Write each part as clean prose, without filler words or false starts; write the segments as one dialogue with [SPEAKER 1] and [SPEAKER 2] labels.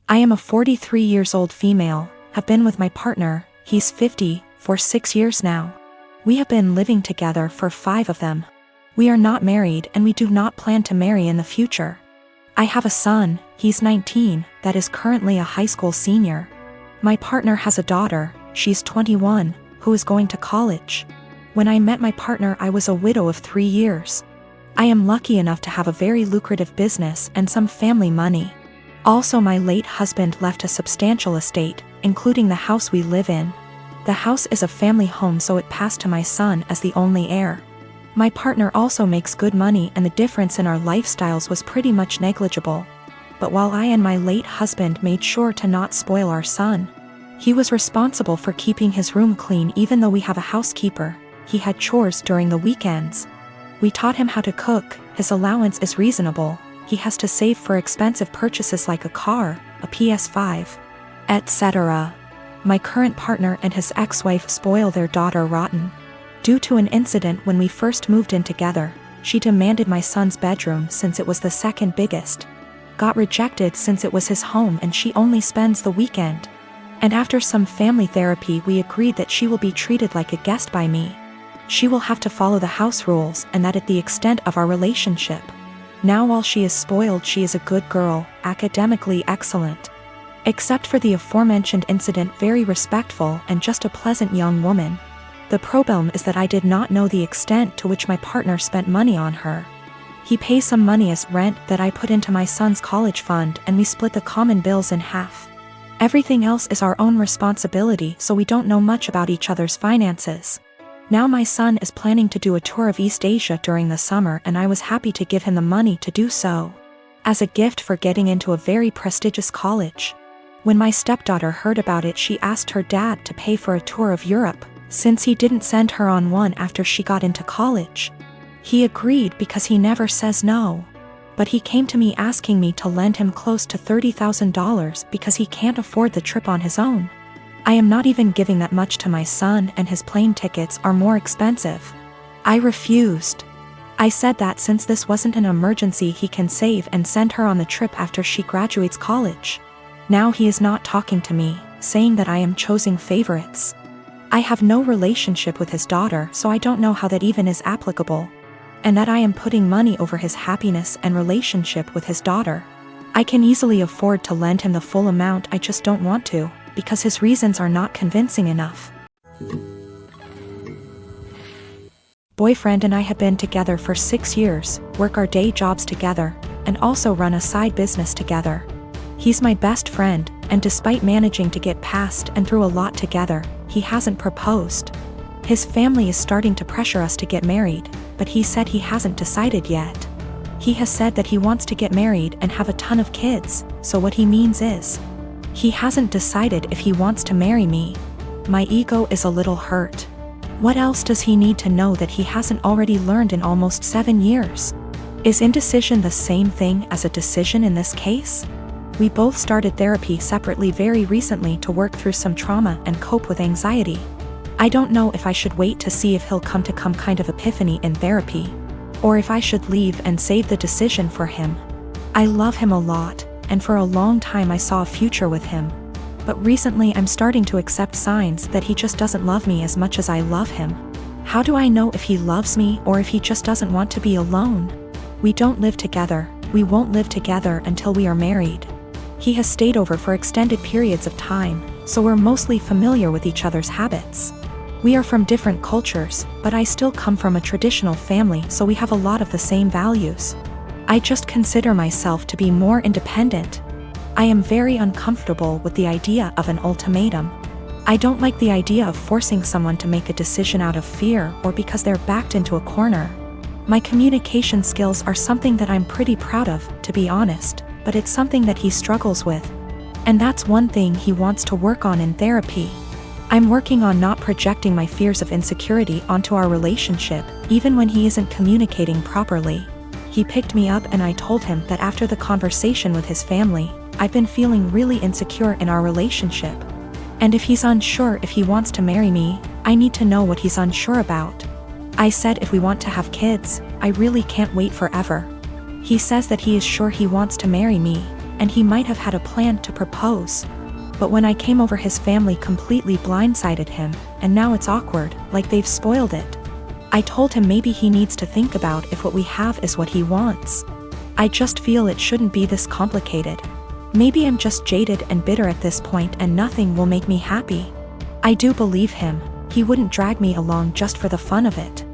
[SPEAKER 1] I am a 43 years old female, have been with my partner, he's 50, for 6 years now. We have been living together for 5 of them. We are not married and we do not plan to marry in the future. I have a son, he's 19, that is currently a high school senior. My partner has a daughter, she's 21, who is going to college. When I met my partner, I was a widow of 3 years. I am lucky enough to have a very lucrative business and some family money. Also, my late husband left a substantial estate, including the house we live in. The house is a family home, so it passed to my son as the only heir. My partner also makes good money and the difference in our lifestyles was pretty much negligible. But while I and my late husband made sure to not spoil our son, he was responsible for keeping his room clean. Even though we have a housekeeper, he had chores during the weekends. We taught him how to cook, his allowance is reasonable, he has to save for expensive purchases like a car, a PS5, etc. My current partner and his ex-wife spoil their daughter rotten. Due to an incident when we first moved in together, she demanded my son's bedroom since it was the second biggest. Got rejected since it was his home and she only spends the weekend. And after some family therapy, we agreed that she will be treated like a guest by me. She will have to follow the house rules and that at the extent of our relationship. Now while she is spoiled, she is a good girl, academically excellent. Except for the aforementioned incident, very respectful and just a pleasant young woman. The problem is that I did not know the extent to which my partner spent money on her. He pays some money as rent that I put into my son's college fund and we split the common bills in half. Everything else is our own responsibility, so we don't know much about each other's finances. Now my son is planning to do a tour of East Asia during the summer and I was happy to give him the money to do so, as a gift for getting into a very prestigious college. When my stepdaughter heard about it, she asked her dad to pay for a tour of Europe, since he didn't send her on one after she got into college. He agreed because he never says no. But he came to me asking me to lend him close to $30,000 because he can't afford the trip on his own. I am not even giving that much to my son and his plane tickets are more expensive. I refused. I said that since this wasn't an emergency, he can save and send her on the trip after she graduates college. Now he is not talking to me, saying that I am choosing favorites. I have no relationship with his daughter, so I don't know how that even is applicable. And that I am putting money over his happiness and relationship with his daughter. I can easily afford to lend him the full amount, I just don't want to, because his reasons are not convincing enough. Boyfriend and I have been together for 6 years, work our day jobs together, and also run a side business together. He's my best friend, and despite managing to get past and through a lot together, he hasn't proposed. His family is starting to pressure us to get married, but he said he hasn't decided yet. He has said that he wants to get married and have a ton of kids, so what he means is, he hasn't decided if he wants to marry me. My ego is a little hurt. What else does he need to know that he hasn't already learned in almost 7 years? Is indecision the same thing as a decision in this case? We both started therapy separately very recently to work through some trauma and cope with anxiety. I don't know if I should wait to see if he'll come to kind of epiphany in therapy, or if I should leave and save the decision for him. I love him a lot, and for a long time I saw a future with him. But recently I'm starting to accept signs that he just doesn't love me as much as I love him. How do I know if he loves me or if he just doesn't want to be alone? We don't live together, we won't live together until we are married. He has stayed over for extended periods of time, so we're mostly familiar with each other's habits. We are from different cultures, but I still come from a traditional family, so we have a lot of the same values. I just consider myself to be more independent. I am very uncomfortable with the idea of an ultimatum. I don't like the idea of forcing someone to make a decision out of fear or because they're backed into a corner. My communication skills are something that I'm pretty proud of, to be honest, but it's something that he struggles with. And that's one thing he wants to work on in therapy. I'm working on not projecting my fears of insecurity onto our relationship, even when he isn't communicating properly. He picked me up and I told him that after the conversation with his family, I've been feeling really insecure in our relationship. And if he's unsure if he wants to marry me, I need to know what he's unsure about. I said if we want to have kids, I really can't wait forever. He says that he is sure he wants to marry me, and he might have had a plan to propose. But when I came over, his family completely blindsided him, and now it's awkward, like they've spoiled it. I told him maybe he needs to think about if what we have is what he wants. I just feel it shouldn't be this complicated. Maybe I'm just jaded and bitter at this point and nothing will make me happy. I do believe him. He wouldn't drag me along just for the fun of it.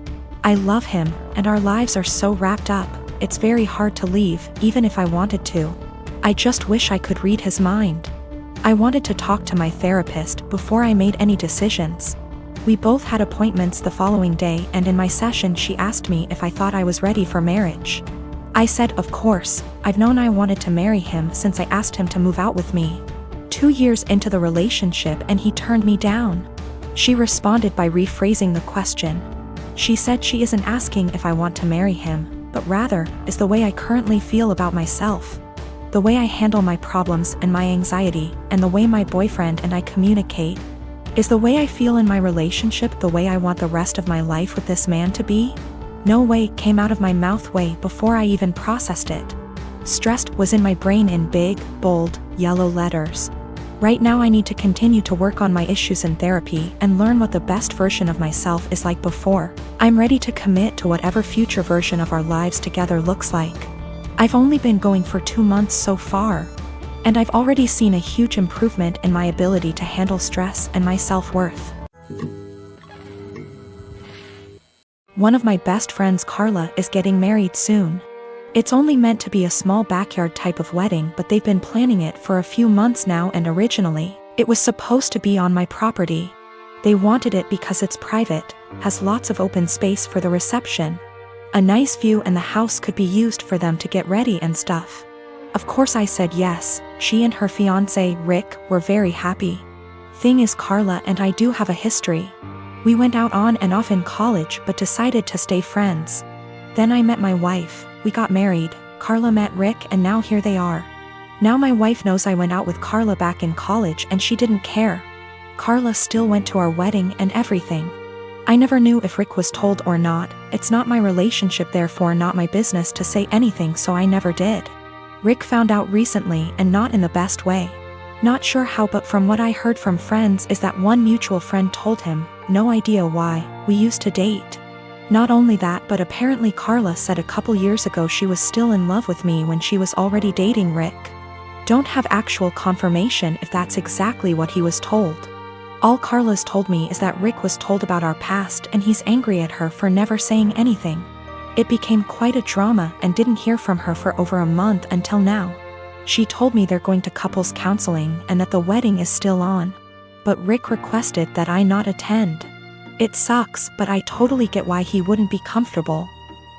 [SPEAKER 1] I love him, and our lives are so wrapped up, it's very hard to leave, even if I wanted to. I just wish I could read his mind. I wanted to talk to my therapist before I made any decisions. We both had appointments the following day, and in my session she asked me if I thought I was ready for marriage. I said of course. I've known I wanted to marry him since I asked him to move out with me. 2 years into the relationship and he turned me down. She responded by rephrasing the question. She said she isn't asking if I want to marry him, but rather, is the way I currently feel about myself. The way I handle my problems and my anxiety, and the way my boyfriend and I communicate. Is the way I feel in my relationship the way I want the rest of my life with this man to be? No way came out of my mouth way before I even processed it. Stressed was in my brain in big, bold, yellow letters. Right now I need to continue to work on my issues in therapy and learn what the best version of myself is like before. I'm ready to commit to whatever future version of our lives together looks like. I've only been going for 2 months so far, and I've already seen a huge improvement in my ability to handle stress and my self-worth. One of my best friends, Carla, is getting married soon. It's only meant to be a small backyard type of wedding, but they've been planning it for a few months now, and originally, it was supposed to be on my property. They wanted it because it's private, has lots of open space for the reception, a nice view, and the house could be used for them to get ready and stuff. Of course I said yes. She and her fiancé, Rick, were very happy. Thing is, Carla and I do have a history. We went out on and off in college but decided to stay friends. Then I met my wife, we got married, Carla met Rick, and now here they are. Now my wife knows I went out with Carla back in college and she didn't care. Carla still went to our wedding and everything. I never knew if Rick was told or not. It's not my relationship, therefore not my business to say anything, so I never did. Rick found out recently, and not in the best way. Not sure how, but from what I heard from friends is that one mutual friend told him, no idea why, we used to date. Not only that, but apparently Carla said a couple years ago she was still in love with me when she was already dating Rick. Don't have actual confirmation if that's exactly what he was told. All Carla's told me is that Rick was told about our past and he's angry at her for never saying anything. It became quite a drama and didn't hear from her for over a month until now. She told me they're going to couples counseling and that the wedding is still on. But Rick requested that I not attend. It sucks, but I totally get why he wouldn't be comfortable.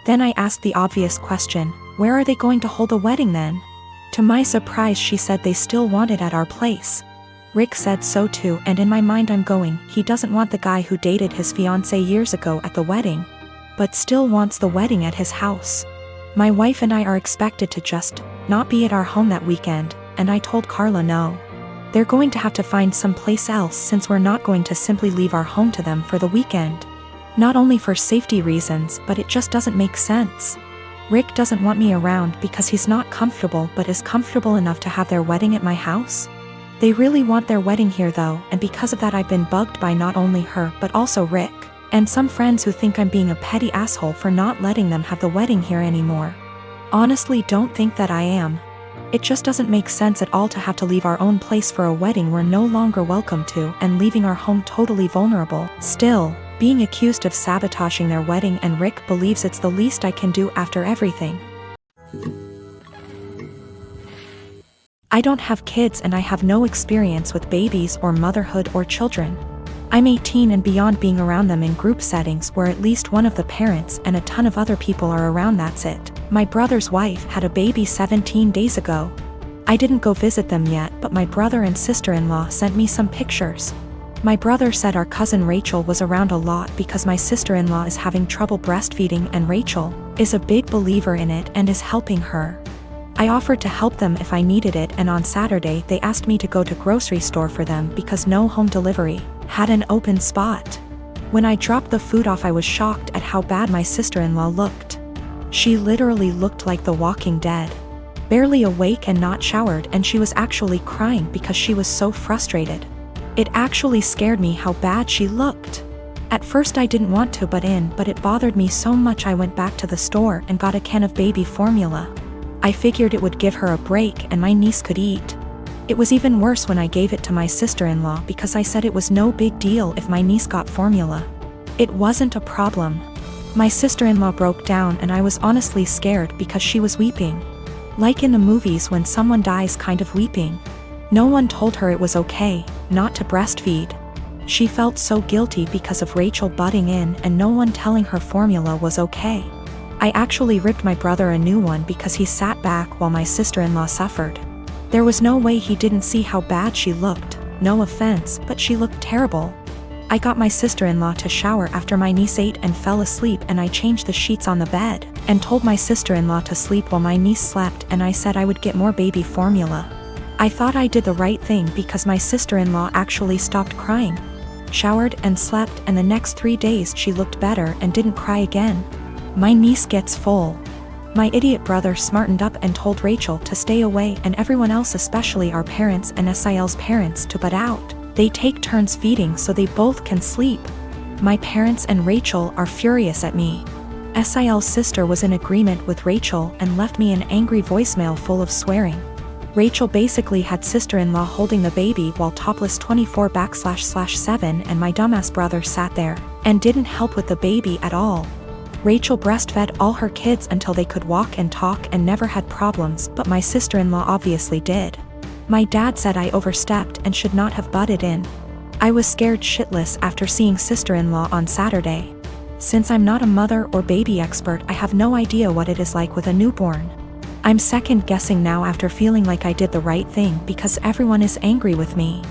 [SPEAKER 1] Then I asked the obvious question, where are they going to hold the wedding then? To my surprise, she said they still want it at our place. Rick said so too, and in my mind I'm going, he doesn't want the guy who dated his fiancée years ago at the wedding, but still wants the wedding at his house. My wife and I are expected to just not be at our home that weekend, and I told Carla no. They're going to have to find someplace else since we're not going to simply leave our home to them for the weekend. Not only for safety reasons, but it just doesn't make sense. Rick doesn't want me around because he's not comfortable, but is comfortable enough to have their wedding at my house. They really want their wedding here though, and because of that I've been bugged by not only her but also Rick, and some friends who think I'm being a petty asshole for not letting them have the wedding here anymore. Honestly, don't think that I am. It just doesn't make sense at all to have to leave our own place for a wedding we're no longer welcome to, and leaving our home totally vulnerable. Still, being accused of sabotaging their wedding, and Rick believes it's the least I can do after everything. I don't have kids and I have no experience with babies or motherhood or children. I'm 18 and beyond being around them in group settings where at least one of the parents and a ton of other people are around, that's it. My brother's wife had a baby 17 days ago. I didn't go visit them yet, but my brother and sister-in-law sent me some pictures. My brother said our cousin Rachel was around a lot because my sister-in-law is having trouble breastfeeding and Rachel is a big believer in it and is helping her. I offered to help them if I needed it, and on Saturday they asked me to go to grocery store for them because no home delivery had an open spot. When I dropped the food off, I was shocked at how bad my sister-in-law looked. She literally looked like The Walking Dead. barely awake and not showered, and she was actually crying because she was so frustrated. It actually scared me how bad she looked. At first I didn't want to butt in, but it bothered me so much I went back to the store and got a can of baby formula. I figured it would give her a break and my niece could eat. It was even worse when I gave it to my sister-in-law because I said it was no big deal if my niece got formula. It wasn't a problem. My sister-in-law broke down and I was honestly scared because she was weeping. Like in the movies when someone dies, kind of weeping. No one told her it was okay not to breastfeed. She felt so guilty because of Rachel butting in and no one telling her formula was okay. I actually ripped my brother a new one because he sat back while my sister-in-law suffered. There was no way he didn't see how bad she looked. No offense, but she looked terrible. I got my sister-in-law to shower after my niece ate and fell asleep, and I changed the sheets on the bed and told my sister-in-law to sleep while my niece slept, and I said I would get more baby formula. I thought I did the right thing because my sister-in-law actually stopped crying, showered and slept, and the next 3 days she looked better and didn't cry again. My niece gets full. My idiot brother smartened up and told Rachel to stay away and everyone else, especially our parents and SIL's parents, to butt out. They take turns feeding so they both can sleep. My parents and Rachel are furious at me. SIL's sister was in agreement with Rachel and left me an angry voicemail full of swearing. Rachel basically had sister-in-law holding the baby while topless 24/7, and my dumbass brother sat there and didn't help with the baby at all. Rachel breastfed all her kids until they could walk and talk and never had problems, but my sister-in-law obviously did. My dad said I overstepped and should not have butted in. I was scared shitless after seeing sister-in-law on Saturday. Since I'm not a mother or baby expert, I have no idea what it is like with a newborn. I'm second guessing now after feeling like I did the right thing because everyone is angry with me.